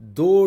2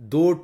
2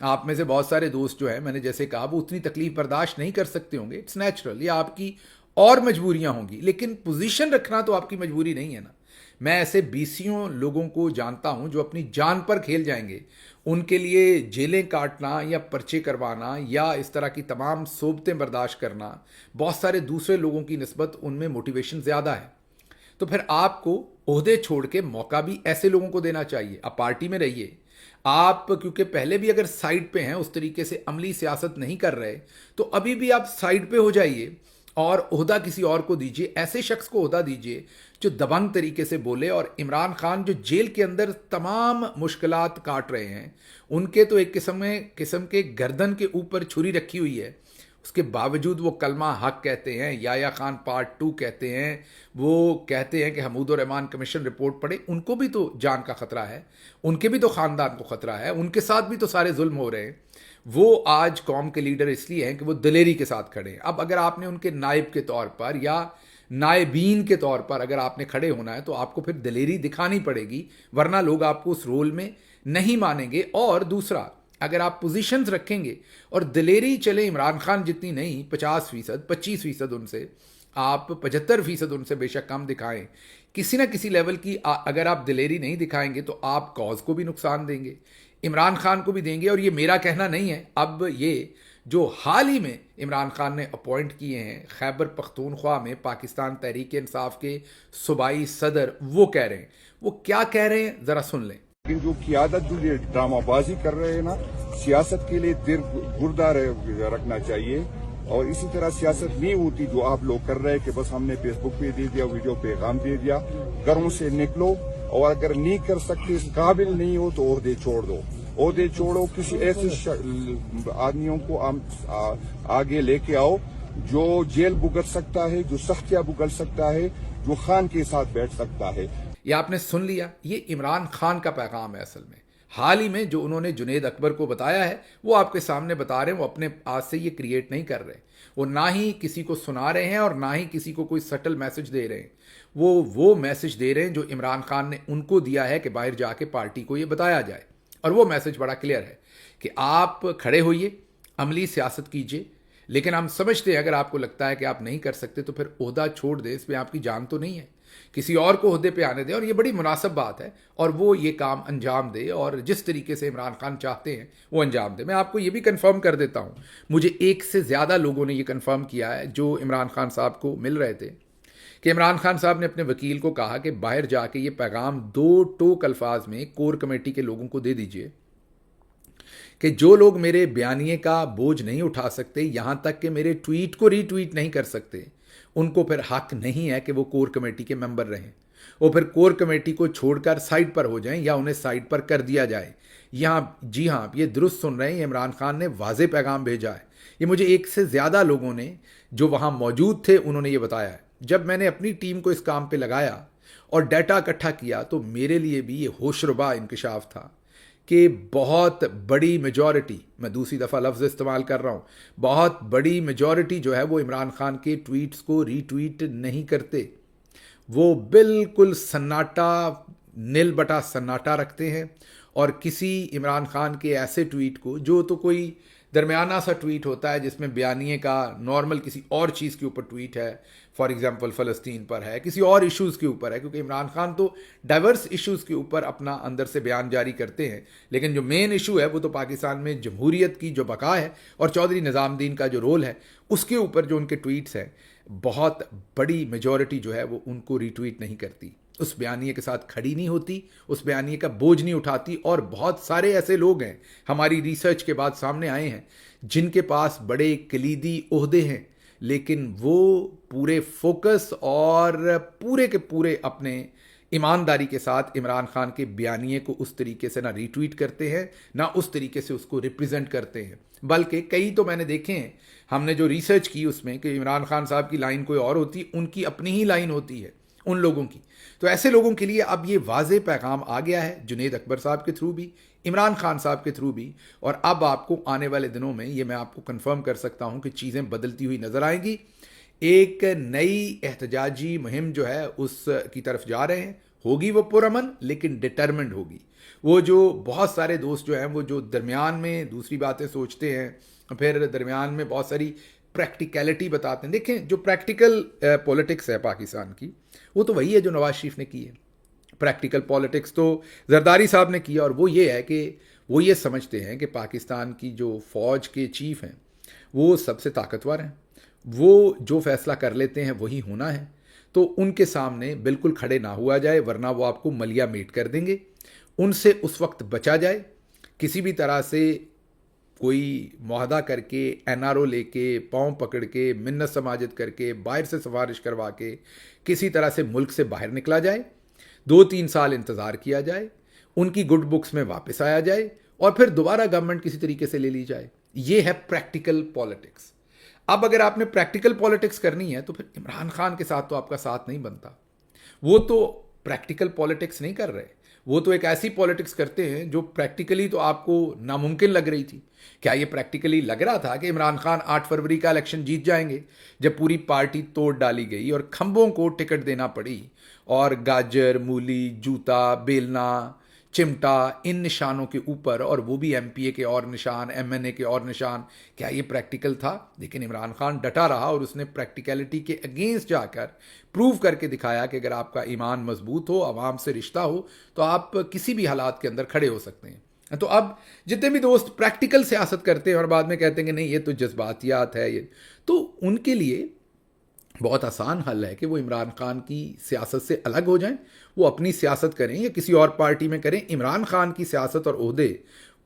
آپ میں سے بہت سارے دوست جو ہیں، میں نے جیسے کہا، وہ اتنی تکلیف برداشت نہیں کر سکتے ہوں گے، اٹس نیچرل، یہ آپ کی اور مجبوریاں ہوں گی، لیکن پوزیشن رکھنا تو آپ کی مجبوری نہیں ہے نا۔ میں ایسے بیسیوں لوگوں کو جانتا ہوں جو اپنی جان پر کھیل جائیں گے، ان کے لیے جیلیں کاٹنا یا پرچے کروانا یا اس طرح کی تمام صوبتیں برداشت کرنا بہت سارے دوسرے لوگوں کی نسبت ان میں موٹیویشن زیادہ ہے۔ تو پھر آپ کو عہدے چھوڑ کے موقع بھی ایسے لوگوں کو دینا چاہیے۔ آپ پارٹی میں رہیے، آپ کیونکہ پہلے بھی اگر سائڈ پہ ہیں، اس طریقے سے عملی سیاست نہیں کر رہے، تو ابھی بھی آپ سائڈ پہ ہو جائیے اور عہدہ کسی اور کو دیجیے، ایسے شخص کو عہدہ دیجیے جو دبنگ طریقے سے بولے۔ اور عمران خان جو جیل کے اندر تمام مشکلات کاٹ رہے ہیں، ان کے تو ایک قسم کے گردن کے اوپر چھری رکھی ہوئی ہے، اس کے باوجود وہ کلمہ حق کہتے ہیں، یحییٰ خان پارٹ 2 کہتے ہیں، وہ کہتے ہیں کہ حمود الرحمان کمیشن رپورٹ پڑھے۔ ان کو بھی تو جان کا خطرہ ہے، ان کے بھی تو خاندان کو خطرہ ہے، ان کے ساتھ بھی تو سارے ظلم ہو رہے ہیں۔ وہ آج قوم کے لیڈر اس لیے ہیں کہ وہ دلیری کے ساتھ کھڑے ہیں۔ اب اگر آپ نے ان کے نائب کے طور پر یا نائبین کے طور پر اگر آپ نے کھڑے ہونا ہے، تو آپ کو پھر دلیری دکھانی پڑے گی، ورنہ لوگ آپ کو اس رول میں نہیں مانیں گے۔ اور دوسرا، اگر آپ پوزیشنز رکھیں گے اور دلیری چلے عمران خان جتنی نہیں، 50%، 25% ان سے، آپ 75% ان سے بے شک کم دکھائیں، کسی نہ کسی لیول کی اگر آپ دلیری نہیں دکھائیں گے تو آپ کاز کو بھی نقصان دیں گے، عمران خان کو بھی دیں گے۔ اور یہ میرا کہنا نہیں ہے، اب یہ جو حال ہی میں عمران خان نے اپوائنٹ کیے ہیں خیبر پختونخوا میں پاکستان تحریک انصاف کے صوبائی صدر، وہ کہہ رہے ہیں، وہ کیا کہہ رہے ہیں ذرا سن لیں۔ لیکن جو قیادت جو یہ ڈرامہ بازی کر رہے ہیں نا، سیاست کے لیے دل گردہ رکھنا چاہیے، اور اسی طرح سیاست نہیں ہوتی جو آپ لوگ کر رہے ہیں کہ بس ہم نے فیس بک پہ دے دیا، ویڈیو پیغام دے دیا۔ گھروں سے نکلو، اور اگر نہیں کر سکتے، اس قابل نہیں ہو تو عہدے چھوڑ دو، عہدے چھوڑو، کسی ایسے آدمیوں کو آگے لے کے آؤ جو جیل بھگت سکتا ہے، جو سختیاں بھگت سکتا ہے، جو خان کے ساتھ بیٹھ سکتا ہے۔ یہ آپ نے سن لیا، یہ عمران خان کا پیغام ہے۔ اصل میں حال ہی میں جو انہوں نے جنید اکبر کو بتایا ہے، وہ آپ کے سامنے بتا رہے ہیں، وہ اپنے آج سے یہ کریٹ نہیں کر رہے، وہ نہ ہی کسی کو سنا رہے ہیں اور نہ ہی کسی کو کوئی سٹل میسج دے رہے ہیں، وہ میسج دے رہے ہیں جو عمران خان نے ان کو دیا ہے کہ باہر جا کے پارٹی کو یہ بتایا جائے۔ اور وہ میسج بڑا کلیئر ہے کہ آپ کھڑے ہوئیے، عملی سیاست کیجیے، لیکن ہم سمجھتے ہیں اگر آپ کو لگتا ہے کہ آپ نہیں کر سکتے تو پھر عہدہ چھوڑ دیں، اس میں آپ کی جان تو نہیں ہے، کسی اور کو عہدے پہ آنے دیں، اور یہ بڑی مناسب بات ہے، اور وہ یہ کام انجام دے، اور جس طریقے سے عمران خان چاہتے ہیں وہ انجام دے۔ میں آپ کو یہ بھی کنفرم کر دیتا ہوں، مجھے ایک سے زیادہ لوگوں نے یہ کنفرم کیا ہے جو عمران خان صاحب کو مل رہے تھے، کہ عمران خان صاحب نے اپنے وکیل کو کہا کہ باہر جا کے یہ پیغام 2 ٹوک الفاظ میں کور کمیٹی کے لوگوں کو دے دیجئے کہ جو لوگ میرے بیانیے کا بوجھ نہیں اٹھا سکتے، یہاں تک کہ میرے ٹویٹ کو ری ٹویٹ نہیں کر سکتے، ان کو پھر حق نہیں ہے کہ وہ کور کمیٹی کے ممبر رہیں، وہ پھر کور کمیٹی کو چھوڑ کر سائٹ پر ہو جائیں یا انہیں سائٹ پر کر دیا جائے۔ یہاں جی ہاں، یہ درست سن رہے ہیں، عمران خان نے واضح پیغام بھیجا ہے۔ یہ مجھے ایک سے زیادہ لوگوں نے جو وہاں موجود تھے انہوں نے یہ بتایا ہے۔ جب میں نے اپنی ٹیم کو اس کام پہ لگایا اور ڈیٹا اکٹھا کیا تو میرے لیے بھی یہ ہوشربا انکشاف تھا کہ بہت بڑی میجورٹی، میں دوسری دفعہ لفظ استعمال کر رہا ہوں، بہت بڑی میجورٹی جو ہے وہ عمران خان کے ٹویٹس کو ری ٹویٹ نہیں کرتے، وہ بالکل سناٹا، نل بٹا سناٹا رکھتے ہیں، اور کسی عمران خان کے ایسے ٹویٹ کو جو تو کوئی درمیانہ سا ٹویٹ ہوتا ہے جس میں بیانیے کا نارمل کسی اور چیز کے اوپر ٹویٹ ہے، فار ایگزامپل فلسطین پر ہے، کسی اور ایشوز کے اوپر ہے، کیونکہ عمران خان تو ڈائیورس ایشوز کے اوپر اپنا اندر سے بیان جاری کرتے ہیں، لیکن جو مین ایشو ہے وہ تو پاکستان میں جمہوریت کی جو بقا ہے اور چودھری نظام الدین کا جو رول ہے، اس کے اوپر جو ان کے ٹویٹس ہیں، بہت بڑی میجورٹی جو ہے وہ ان کو ری ٹویٹ نہیں کرتی، اس بیانیے کے ساتھ کھڑی نہیں ہوتی، اس بیانیے کا بوجھ نہیں اٹھاتی۔ اور بہت سارے ایسے لوگ ہیں ہماری ریسرچ کے بعد سامنے آئے ہیں جن کے پاس بڑے کلیدی عہدے ہیں، لیکن وہ پورے فوکس اور پورے کے پورے اپنے ایمانداری کے ساتھ عمران خان کے بیانیے کو اس طریقے سے نہ ری ٹویٹ کرتے ہیں، نہ اس طریقے سے اس کو ریپرزینٹ کرتے ہیں، بلکہ کئی تو میں نے دیکھے ہیں، ہم نے جو ریسرچ کی اس میں، کہ عمران خان صاحب کی لائن کوئی اور ہوتی، ان کی اپنی ہی لائن ہوتی ہے ان لوگوں کی۔ تو ایسے لوگوں کے لیے اب یہ واضح پیغام آ گیا ہے، جنید اکبر صاحب کے تھرو بھی، عمران خان صاحب کے تھرو بھی، اور اب آپ کو آنے والے دنوں میں یہ میں آپ کو کنفرم کر سکتا ہوں کہ چیزیں بدلتی ہوئی نظر آئیں گی۔ ایک نئی احتجاجی مہم جو ہے اس کی طرف جا رہے ہیں، ہوگی وہ پرامن لیکن ڈٹرمنڈ ہوگی. وہ جو بہت سارے دوست جو ہیں وہ جو درمیان میں دوسری باتیں سوچتے ہیں, پھر درمیان میں بہت ساری پریکٹیکلٹی بتاتے ہیں. دیکھیں جو پریکٹیکل پولیٹکس ہے پاکستان کی, وہ تو وہی ہے جو نواز شریف نے کی ہے. پریکٹیکل پولیٹکس تو زرداری صاحب نے کیا, اور وہ یہ ہے کہ وہ یہ سمجھتے ہیں کہ پاکستان کی جو فوج کے چیف ہیں وہ سب سے طاقتور ہیں, وہ جو فیصلہ کر لیتے ہیں وہی ہونا ہے, تو ان کے سامنے بالکل کھڑے نہ ہوا جائے ورنہ وہ آپ کو ملیا میٹ کر دیں گے. ان سے اس وقت بچا جائے. کسی بھی طرح سے کوئی معاہدہ کر کے, این آر او لے کے, پاؤں پکڑ کے, منت سماجت کر کے, باہر سے سفارش کروا کے کسی طرح سے ملک سے باہر نکلا جائے, 2-3 سال انتظار کیا جائے, ان کی گڈ بکس میں واپس آیا جائے, اور پھر دوبارہ گورنمنٹ کسی طریقے سے لے لی جائے. یہ ہے پریکٹیکل پالیٹکس. اب اگر آپ نے پریکٹیکل پالیٹکس کرنی ہے تو پھر عمران خان کے ساتھ تو آپ کا ساتھ نہیں بنتا. وہ تو پریکٹیکل پالیٹکس نہیں کر رہے, وہ تو ایک ایسی پالیٹکس کرتے ہیں جو پریکٹیکلی تو آپ کو ناممکن لگ رہی تھی. کیا یہ پریکٹیکلی لگ رہا تھا کہ عمران خان 8 فروری کا الیکشن جیت جائیں گے؟ جب پوری پارٹی توڑ ڈالی گئی اور کھمبوں کو ٹکٹ دینا پڑی, اور گاجر, مولی, جوتا, بیلنا, چمٹا, ان نشانوں کے اوپر, اور وہ بھی ایم پی اے کے اور نشان, ایم این اے کے اور نشان, کیا یہ پریکٹیکل تھا؟ لیکن عمران خان ڈٹا رہا اور اس نے پریکٹیکلٹی کے اگینسٹ جا کر پروو کر کے دکھایا کہ اگر آپ کا ایمان مضبوط ہو, عوام سے رشتہ ہو, تو آپ کسی بھی حالات کے اندر کھڑے ہو سکتے ہیں. تو اب جتنے بھی دوست پریکٹیکل سیاست کرتے ہیں اور بعد میں کہتے ہیں کہ نہیں یہ تو جذباتیات ہے, یہ تو ان کے لیے بہت آسان حل ہے کہ وہ عمران خان کی سیاست سے الگ ہو جائیں, وہ اپنی سیاست کریں یا کسی اور پارٹی میں کریں. عمران خان کی سیاست اور عہدے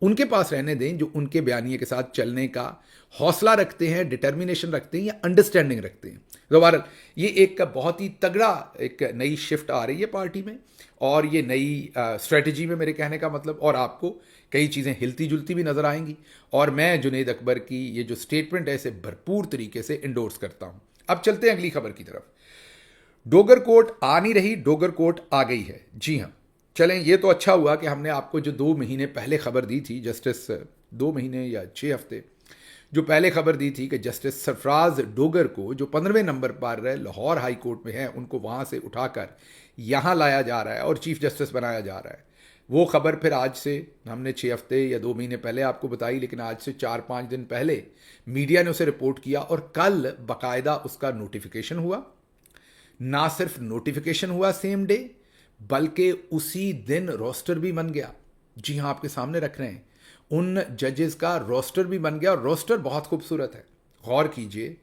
ان کے پاس رہنے دیں جو ان کے بیانیے کے ساتھ چلنے کا حوصلہ رکھتے ہیں, ڈٹرمینیشن رکھتے ہیں یا انڈرسٹینڈنگ رکھتے ہیں. دوبارہ یہ ایک بہت ہی تگڑا ایک نئی شفٹ آ رہی ہے پارٹی میں, اور یہ نئی اسٹریٹجی میں میرے کہنے کا مطلب, اور آپ کو کئی چیزیں ہلتی جلتی بھی نظر آئیں گی, اور میں جنید اکبر کی یہ جو اسٹیٹمنٹ ہے اسے بھرپور طریقے سے انڈورس کرتا ہوں. اب چلتے ہیں اگلی خبر کی طرف. ڈوگر کوٹ آ نہیں رہی, ڈوگر کوٹ آ گئی ہے. جی ہاں, چلیں یہ تو اچھا ہوا کہ ہم نے آپ کو جو 2 مہینے پہلے خبر دی تھی, جسٹس 2 مہینے یا 6 ہفتے جو پہلے خبر دی تھی کہ جسٹس سرفراز ڈوگر کو جو 15ویں نمبر پر لاہور ہائی کورٹ میں ہیں ان کو وہاں سے اٹھا کر یہاں لایا جا رہا ہے اور چیف جسٹس بنایا جا رہا ہے, وہ خبر پھر آج سے ہم نے 6 ہفتے یا 2 مہینے پہلے آپ کو بتائی, لیکن آج سے 4-5 دن پہلے میڈیا نے اسے رپورٹ کیا, اور کل باقاعدہ اس کا نوٹیفیکیشن ہوا. نہ صرف نوٹیفیکیشن ہوا سیم ڈے, بلکہ اسی دن روسٹر بھی بن گیا. جی ہاں, آپ کے سامنے رکھ رہے ہیں, ان ججز کا روسٹر بھی بن گیا, اور روسٹر بہت خوبصورت ہے. غور کیجئے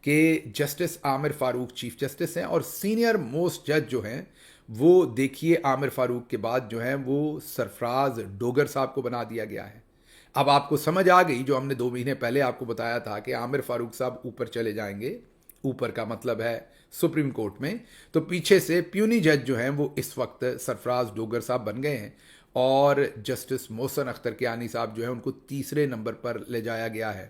کہ جسٹس عامر فاروق چیف جسٹس ہیں, اور سینئر موسٹ جج جو ہیں وہ دیکھیے عامر فاروق کے بعد جو ہیں وہ سرفراز ڈوگر صاحب کو بنا دیا گیا ہے. اب آپ کو سمجھ آ گئی جو ہم نے 2 مہینے پہلے آپ کو بتایا تھا کہ عامر فاروق صاحب اوپر چلے جائیں گے, اوپر کا مطلب ہے سپریم کورٹ میں, تو پیچھے سے پیونی جج جو ہیں وہ اس وقت سرفراز ڈوگر صاحب بن گئے ہیں, اور جسٹس محسن اختر کیانی صاحب جو ہیں ان کو 3رے نمبر پر لے جایا گیا ہے.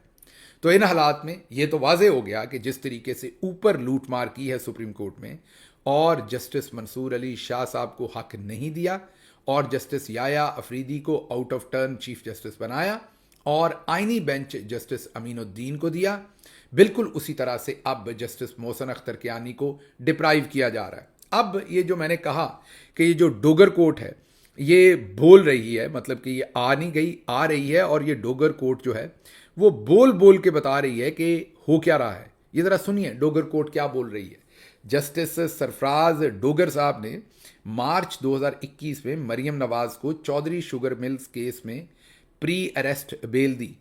تو ان حالات میں یہ تو واضح ہو گیا کہ جس طریقے سے اوپر لوٹ مار کی ہے سپریم کورٹ میں, اور جسٹس منصور علی شاہ صاحب کو حق نہیں دیا, اور جسٹس یایا افریدی کو out of turn chief justice بنایا, اور آئینی بینچ جسٹس امین الدین کو دیا, بالکل اسی طرح سے اب جسٹس محسن اختر کیانی کو ڈپرائیو کیا جا رہا ہے. اب یہ جو میں نے کہا کہ یہ جو ڈوگر کوٹ ہے یہ بول رہی ہے, مطلب کہ یہ آ نہیں گئی, آ رہی ہے, اور یہ ڈوگر کوٹ جو ہے وہ بول بول کے بتا رہی ہے کہ ہو کیا رہا ہے. یہ ذرا سنیے ڈوگر کوٹ کیا بول رہی ہے. جسٹس سرفراز ڈوگر صاحب نے مارچ 2021 میں مریم نواز کو چودھری شوگر ملز کیس میں پری اریسٹ بیل دی.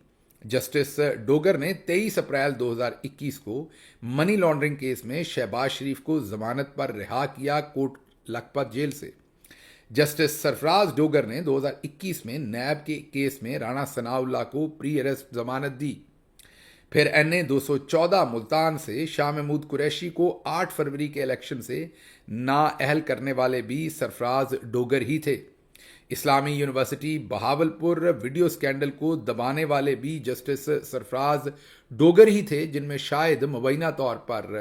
جسٹس ڈوگر نے 23 اپریل 2021 کو منی لانڈرنگ کیس میں شہباز شریف کو ضمانت پر رہا کیا کوٹ لکھپت جیل سے. جسٹس سرفراز ڈوگر نے 2021 میں نیب کے کیس میں رانا ثناء اللہ کو پری اریسٹ ضمانت دی. پھر این اے 214 ملتان سے شاہ محمود قریشی کو 8 فروری کے الیکشن سے نااہل کرنے والے بھی سرفراز ڈوگر ہی تھے. اسلامی یونیورسٹی بہاولپور ویڈیو سکینڈل کو دبانے والے بھی جسٹس سرفراز ڈوگر ہی تھے, جن میں شاید مبینہ طور پر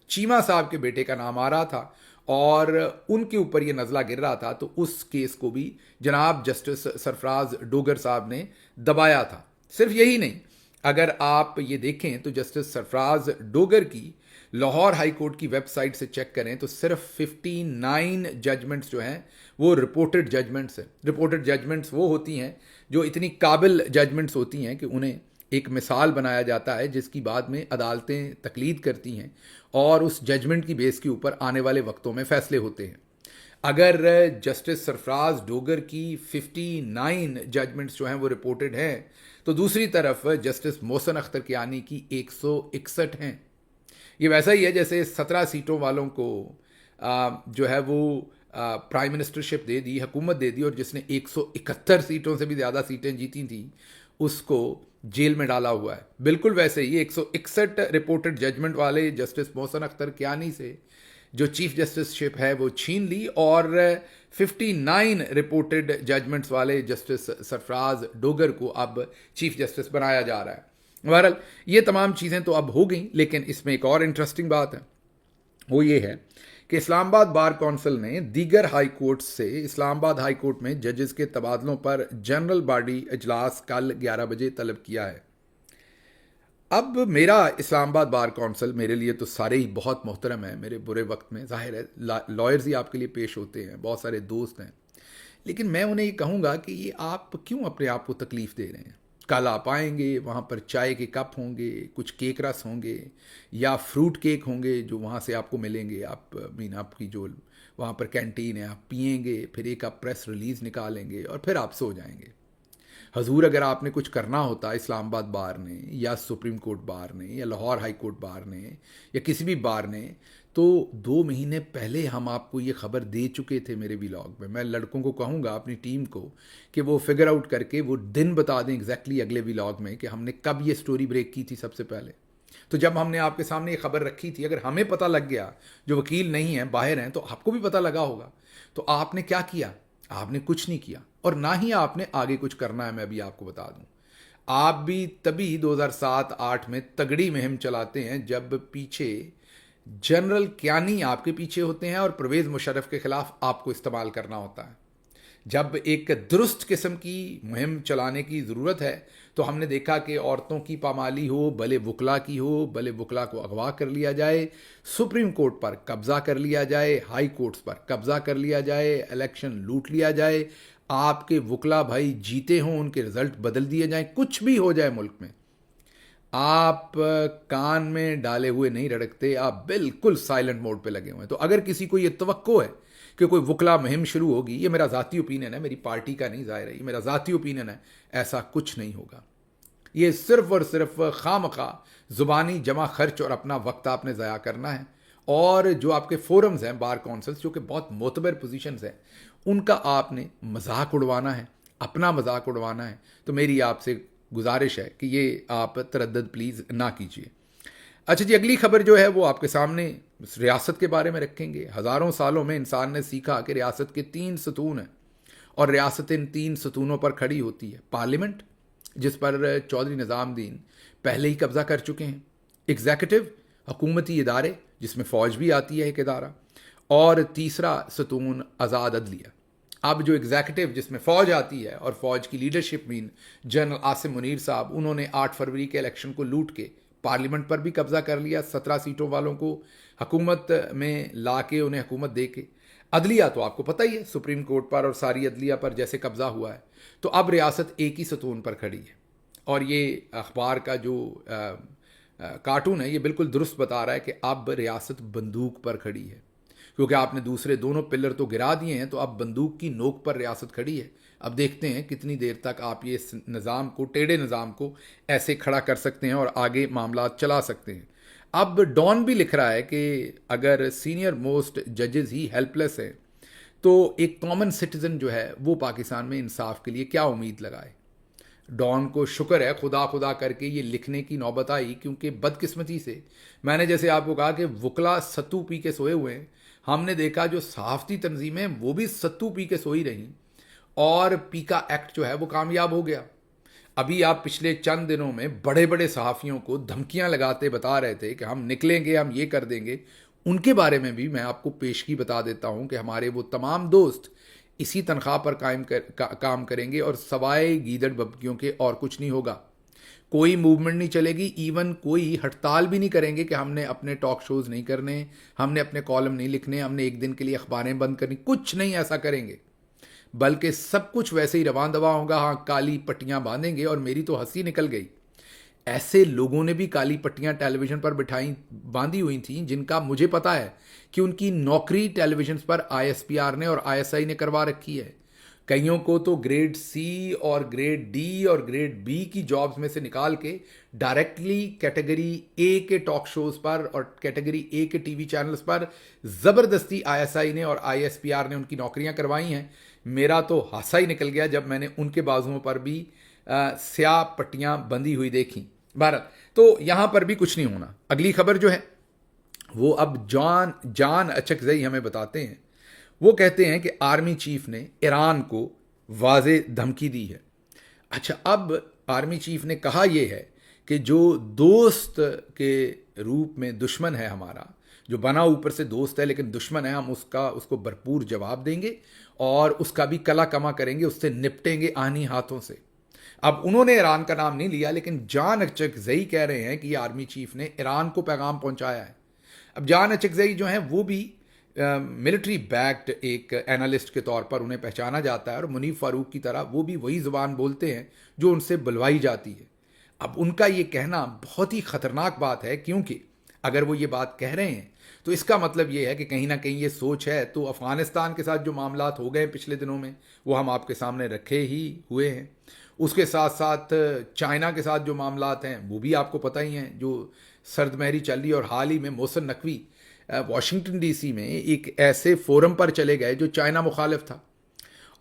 چیمہ صاحب کے بیٹے کا نام آ رہا تھا, اور ان کے اوپر یہ نزلہ گر رہا تھا, تو اس کیس کو بھی جناب جسٹس سرفراز ڈوگر صاحب نے دبایا تھا. صرف یہی نہیں, اگر آپ یہ دیکھیں تو جسٹس سرفراز ڈوگر کی لاہور ہائی کورٹ کی ویب سائٹ سے چیک کریں تو صرف 59 ججمنٹس جو ہیں وہ رپورٹڈ ججمنٹس ہیں. رپورٹڈ ججمنٹس وہ ہوتی ہیں جو اتنی قابل ججمنٹس ہوتی ہیں کہ انہیں ایک مثال بنایا جاتا ہے جس کی بعد میں عدالتیں تقلید کرتی ہیں اور اس ججمنٹ کی بیس کے اوپر آنے والے وقتوں میں فیصلے ہوتے ہیں. اگر جسٹس سرفراز ڈوگر کی 59 ججمنٹس جو ہیں وہ رپورٹڈ ہیں تو دوسری طرف جسٹس محسن اختر کیانی کی 161 ہیں. یہ ویسا ہی ہے جیسے 17 سیٹوں والوں کو جو ہے وہ پرائم منسٹرشپ دے دی, حکومت دے دی, اور جس نے 171 سیٹوں سے بھی زیادہ سیٹیں جیتی تھیں اس کو جیل میں ڈالا ہوا ہے. بالکل ویسے ہی 161 رپورٹڈ ججمنٹ والے جسٹس محسن اختر کیانی سے جو چیف جسٹس شپ ہے وہ چھین لی, اور 59 رپورٹڈ ججمنٹس والے جسٹس سرفراز ڈوگر کو اب چیف جسٹس بنایا جا رہا ہے. بہرحال یہ تمام چیزیں تو اب ہو گئیں, لیکن اس میں ایک اور انٹرسٹنگ بات ہے, وہ یہ ہے کہ اسلام آباد بار کونسل نے دیگر ہائی کورٹس سے اسلام آباد ہائی کورٹ میں ججز کے تبادلوں پر جنرل باڈی اجلاس کل 11 بجے طلب کیا ہے. اب میرا اسلام آباد بار کونسل میرے لیے تو سارے ہی بہت محترم ہیں. میرے برے وقت میں ظاہر ہے لائرز ہی آپ کے لیے پیش ہوتے ہیں, بہت سارے دوست ہیں, لیکن میں انہیں یہ کہوں گا کہ یہ آپ کیوں اپنے آپ کو تکلیف دے رہے ہیں. کل آپ آئیں گے, وہاں پر چائے کے کپ ہوں گے, کچھ کیک رس ہوں گے یا فروٹ کیک ہوں گے جو وہاں سے آپ کو ملیں گے. آپ کی جو وہاں پر کینٹین ہے آپ پئیں گے, پھر ایک آپ پریس ریلیز نکالیں گے اور پھر آپ سو جائیں گے. حضور اگر آپ نے کچھ کرنا ہوتا اسلام آباد بار نے یا سپریم کورٹ بار نے یا لاہور ہائی کورٹ بار نے یا کسی بھی بار نے, تو 2 مہینے پہلے ہم آپ کو یہ خبر دے چکے تھے میرے ولاگ میں. میں لڑکوں کو کہوں گا اپنی ٹیم کو کہ وہ فگر آؤٹ کر کے وہ دن بتا دیں ایگزیکٹلی اگلے ولاگ میں کہ ہم نے کب یہ سٹوری بریک کی تھی سب سے پہلے. تو جب ہم نے آپ کے سامنے یہ خبر رکھی تھی, اگر ہمیں پتہ لگ گیا جو وکیل نہیں ہیں باہر ہیں تو آپ کو بھی پتہ لگا ہوگا. تو آپ نے کیا کیا؟ آپ نے کچھ نہیں کیا, اور نہ ہی آپ نے آگے کچھ کرنا ہے. میں ابھی آپ کو بتا دوں, آپ بھی تبھی 2007-8 میں تگڑی مہم چلاتے ہیں جب پیچھے جنرل کیانی آپ کے پیچھے ہوتے ہیں اور پرویز مشرف کے خلاف آپ کو استعمال کرنا ہوتا ہے. جب ایک درست قسم کی مہم چلانے کی ضرورت ہے تو ہم نے دیکھا کہ عورتوں کی پامالی ہو, بھلے وکلا کی ہو, بھلے وکلا کو اغوا کر لیا جائے, سپریم کورٹ پر قبضہ کر لیا جائے, ہائی کورٹس پر قبضہ کر لیا جائے, الیکشن لوٹ لیا جائے, آپ کے وکلا بھائی جیتے ہوں ان کے رزلٹ بدل دیے جائیں, کچھ بھی ہو جائے ملک میں, آپ کان میں ڈالے ہوئے نہیں رڑکتے, آپ بالکل سائلنٹ موڈ پہ لگے ہوئے ہیں. تو اگر کسی کو یہ توقع ہے کہ کوئی وکلا مہم شروع ہوگی, یہ میرا ذاتی اوپینین ہے, میری پارٹی کا نہیں ظاہر ہے, یہ میرا ذاتی اوپینین ہے, ایسا کچھ نہیں ہوگا. یہ صرف اور صرف خواہ زبانی جمع خرچ اور اپنا وقت آپ نے ضائع کرنا ہے. اور جو آپ کے فورمز ہیں بار کونسلز جو کہ بہت معتبر پوزیشنز ہیں, ان کا آپ نے مذاق اڑوانا ہے, اپنا مذاق اڑوانا ہے. تو میری آپ سے گزارش ہے کہ یہ آپ تردد پلیز نہ کیجیے. اچھا جی, اگلی خبر جو ہے وہ آپ کے سامنے ریاست کے بارے میں رکھیں گے. ہزاروں سالوں میں انسان نے سیکھا کہ ریاست کے 3 ستون ہیں اور ریاست ان 3 ستونوں پر کھڑی ہوتی ہے. پارلیمنٹ جس پر چودھری نظام الدین پہلے ہی قبضہ کر چکے ہیں, ایگزیکٹو حکومتی ادارے جس میں فوج بھی آتی ہے ایک ادارہ, اور تیسرا ستون آزاد عدلیہ. اب جو ایگزیکٹو جس میں فوج آتی ہے اور فوج کی لیڈرشپ میں جنرل عاصم منیر صاحب, انہوں نے 8 فروری کے الیکشن کو لوٹ کے پارلیمنٹ پر بھی قبضہ کر لیا, 17 سیٹوں والوں کو حکومت میں لا کے انہیں حکومت دے کے. عدلیہ تو آپ کو پتہ ہی ہے, سپریم کورٹ پر اور ساری عدلیہ پر جیسے قبضہ ہوا ہے. تو اب ریاست ایک ہی ستون پر کھڑی ہے, اور یہ اخبار کا جو کارٹون ہے یہ بالکل درست بتا رہا ہے کہ اب ریاست بندوق پر کھڑی ہے, کیونکہ آپ نے دوسرے دونوں پلر تو گرا دیے ہیں, تو اب بندوق کی نوک پر ریاست کھڑی ہے. اب دیکھتے ہیں کتنی دیر تک آپ یہ نظام کو, ٹیڑھے نظام کو ایسے کھڑا کر سکتے ہیں اور آگے معاملات چلا سکتے ہیں. اب ڈان بھی لکھ رہا ہے کہ اگر سینئر موسٹ ججز ہی ہیلپ لیس ہیں تو ایک کامن سٹیزن جو ہے وہ پاکستان میں انصاف کے لیے کیا امید لگائے. ڈان کو شکر ہے خدا کر کے یہ لکھنے کی نوبت آئی, کیونکہ بدقسمتی سے میں نے جیسے آپ کو کہا کہ وکلا ستو پی کے سوئے ہوئے ہیں, ہم نے دیکھا جو صحافتی تنظیمیں وہ بھی ستو پی کے سوئی رہیں, اور پیکا ایکٹ جو ہے وہ کامیاب ہو گیا. ابھی آپ پچھلے چند دنوں میں بڑے بڑے صحافیوں کو دھمکیاں لگاتے بتا رہے تھے کہ ہم نکلیں گے, ہم یہ کر دیں گے. ان کے بارے میں بھی میں آپ کو پیشگی بتا دیتا ہوں کہ ہمارے وہ تمام دوست اسی تنخواہ پر کام کریں گے اور سوائے گیدڑ ببکیوں کے اور کچھ نہیں ہوگا. کوئی موومنٹ نہیں چلے گی، ایون کوئی ہڑتال بھی نہیں کریں گے کہ ہم نے اپنے ٹاک شوز نہیں کرنے، ہم نے اپنے کالم نہیں لکھنے، ہم نے ایک دن کے لیے اخباریں بند کرنی، کچھ نہیں ایسا کریں گے، بلکہ سب کچھ ویسے ہی رواں دواں ہوگا. ہاں کالی پٹیاں باندھیں گے. اور میری تو ہنسی نکل گئی، ایسے لوگوں نے بھی کالی پٹیاں ٹیلی ویژن پر باندھی ہوئی تھیں جن کا مجھے پتا ہے کہ ان کی نوکری ٹیلی ویژن پر آئی ایس پی آر نے اور آئی ایس آئی نے کروا رکھی ہے. کئیوں کو تو گریڈ سی اور گریڈ ڈی اور گریڈ بی کی جابز میں سے نکال کے ڈائریکٹلی کیٹیگری اے کے ٹاک شوز پر اور کیٹیگری اے کے ٹی وی چینلز پر زبردستی آئی ایس آئی نے اور آئی ایس پی آر نے ان کی نوکریاں کروائی ہیں. میرا تو ہانسا ہی نکل گیا جب میں نے ان کے بازوؤں پر بھی سیاہ پٹیاں بندھی ہوئی دیکھیں. بہرحال تو یہاں پر بھی کچھ نہیں ہونا. اگلی خبر جو ہے وہ اب جان اچکزئی ہمیں بتاتے ہیں. وہ کہتے ہیں کہ آرمی چیف نے ایران کو واضح دھمکی دی ہے. اچھا، اب آرمی چیف نے کہا یہ ہے کہ جو دوست کے روپ میں دشمن ہے ہمارا، جو بنا اوپر سے دوست ہے لیکن دشمن ہے، ہم اس کو بھرپور جواب دیں گے اور اس کا بھی کلا کما کریں گے، اس سے نپٹیں گے آہنی ہاتھوں سے. اب انہوں نے ایران کا نام نہیں لیا، لیکن جان اچکزئی کہہ رہے ہیں کہ یہ آرمی چیف نے ایران کو پیغام پہنچایا ہے. اب جان اچکزئی جو ہیں وہ بھی ملٹری بیکڈ ایک اینالسٹ کے طور پر انہیں پہچانا جاتا ہے، اور منیف فاروق کی طرح وہ بھی وہی زبان بولتے ہیں جو ان سے بلوائی جاتی ہے. اب ان کا یہ کہنا بہت ہی خطرناک بات ہے، کیونکہ اگر وہ یہ بات کہہ رہے ہیں تو اس کا مطلب یہ ہے کہ کہیں نہ کہیں یہ سوچ ہے. تو افغانستان کے ساتھ جو معاملات ہو گئے پچھلے دنوں میں وہ ہم آپ کے سامنے رکھے ہی ہوئے ہیں. اس کے ساتھ ساتھ چائنا کے ساتھ جو معاملات ہیں وہ بھی آپ کو پتہ ہی ہیں، جو سرد مہری چل رہی ہے. اور حال ہی میں Mohsin Naqvi Washington D C میں ایک ایسے فورم پر چلے گئے جو چائنا مخالف تھا.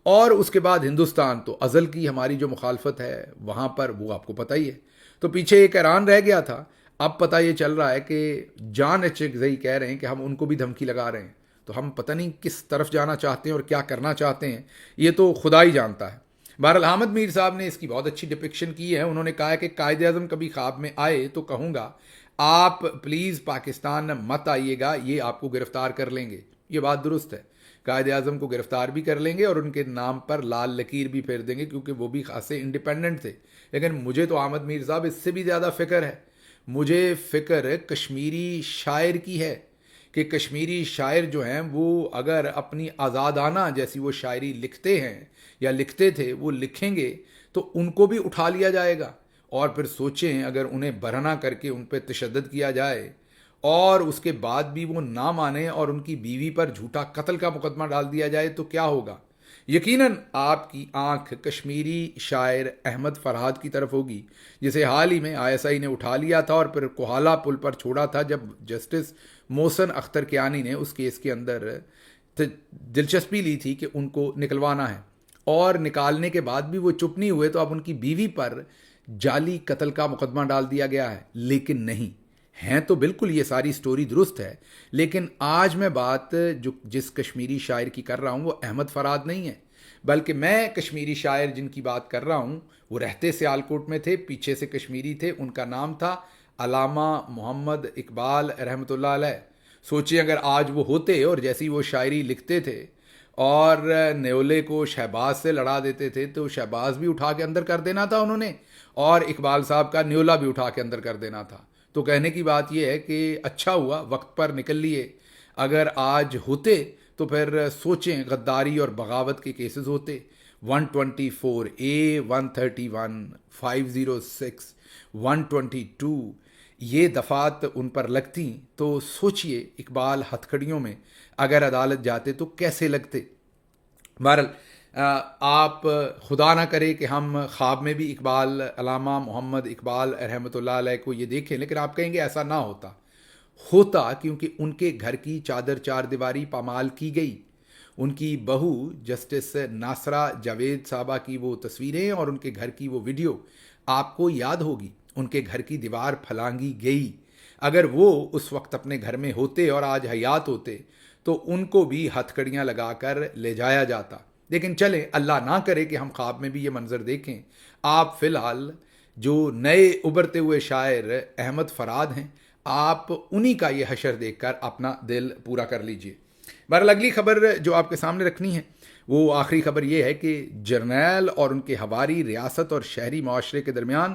اور اس کے بعد ہندوستان تو ازل کی ہماری جو مخالفت ہے وہاں پر وہ آپ کو پتہ ہی ہے. تو پیچھے ایک ایران رہ گیا تھا. اب پتہ یہ چل رہا ہے کہ جان اچکزئی کہہ رہے ہیں کہ ہم ان کو بھی دھمکی لگا رہے ہیں. تو ہم پتہ نہیں کس طرف جانا چاہتے ہیں اور کیا کرنا چاہتے ہیں، یہ تو خدا ہی جانتا ہے. بہرحال حامد میر صاحب نے اس کی بہت اچھی ڈپکشن کی ہے. انہوں نے کہا ہے کہ قائد اعظم کبھی خواب میں آئے تو کہوں گا آپ پلیز پاکستان مت آئیے گا، یہ آپ کو گرفتار کر لیں گے. یہ بات درست ہے، قائد اعظم کو گرفتار بھی کر لیں گے اور ان کے نام پر لال لکیر بھی پھیر دیں گے، کیونکہ وہ بھی خاصے انڈیپینڈنٹ تھے. لیکن مجھے تو احمد میر صاحب اس سے بھی زیادہ فکر ہے. مجھے فکر کشمیری شاعر کی ہے کہ کشمیری شاعر جو ہیں وہ اگر اپنی آزادانہ جیسی وہ شاعری لکھتے ہیں یا لکھتے تھے وہ لکھیں گے تو ان کو بھی اٹھا لیا جائے گا. اور پھر سوچیں اگر انہیں برہنہ کر کے ان پہ تشدد کیا جائے اور اس کے بعد بھی وہ نہ مانیں اور ان کی بیوی پر جھوٹا قتل کا مقدمہ ڈال دیا جائے تو کیا ہوگا. یقیناً آپ کی آنکھ کشمیری شاعر احمد فرحاد کی طرف ہوگی، جسے حال ہی میں آئی ایس آئی نے اٹھا لیا تھا اور پھر کوہالہ پل پر چھوڑا تھا جب جسٹس محسن اختر کیانی نے اس کیس کے اندر دلچسپی لی تھی کہ ان کو نکلوانا ہے. اور نکالنے کے بعد بھی وہ چپ نہیں ہوئے، تو اب ان کی بیوی پر جعلی قتل کا مقدمہ ڈال دیا گیا ہے. لیکن نہیں ہیں تو بالکل یہ ساری سٹوری درست ہے، لیکن آج میں بات جس کشمیری شاعر کی کر رہا ہوں وہ احمد فرحاد نہیں ہے، بلکہ میں کشمیری شاعر جن کی بات کر رہا ہوں وہ رہتے سیالکوٹ میں تھے، پیچھے سے کشمیری تھے. ان کا نام تھا علامہ محمد اقبال رحمۃ اللہ علیہ. سوچیں اگر آج وہ ہوتے اور جیسی وہ شاعری لکھتے تھے اور نیولے کو شہباز سے لڑا دیتے تھے تو شہباز بھی اٹھا کے اندر کر دینا تھا انہوں نے، اور اقبال صاحب کا نیولا بھی اٹھا کے اندر کر دینا تھا. تو کہنے کی بات یہ ہے کہ اچھا ہوا وقت پر نکل لیے. اگر آج ہوتے تو پھر سوچیں غداری اور بغاوت کے کیسز ہوتے. 124A 131 506 122 یہ دفعات ان پر لگتی تو سوچئے اقبال ہتھ کھڑیوں میں اگر عدالت جاتے تو کیسے لگتے. بہرحال آپ خدا نہ کرے کہ ہم خواب میں بھی اقبال علامہ محمد اقبال رحمۃ اللہ علیہ کو یہ دیکھیں، لیکن آپ کہیں گے ایسا نہ ہوتا کیونکہ ان کے گھر کی چادر چار دیواری پامال کی گئی. ان کی بہو جسٹس ناصرہ جاوید صاحبہ کی وہ تصویریں اور ان کے گھر کی وہ ویڈیو آپ کو یاد ہوگی. ان کے گھر کی دیوار پھلانگی گئی. اگر وہ اس وقت اپنے گھر میں ہوتے اور آج حیات ہوتے تو ان کو بھی ہتھ کڑیاں لگا کر لے جایا جاتا. لیکن چلیں اللہ نہ کرے کہ ہم خواب میں بھی یہ منظر دیکھیں. آپ فی الحال جو نئے ابھرتے ہوئے شاعر احمد فرحاد ہیں، آپ انہی کا یہ حشر دیکھ کر اپنا دل پورا کر لیجئے. بہرحال اگلی خبر جو آپ کے سامنے رکھنی ہے وہ آخری خبر یہ ہے کہ جرنیل اور ان کے ہواری ریاست اور شہری معاشرے کے درمیان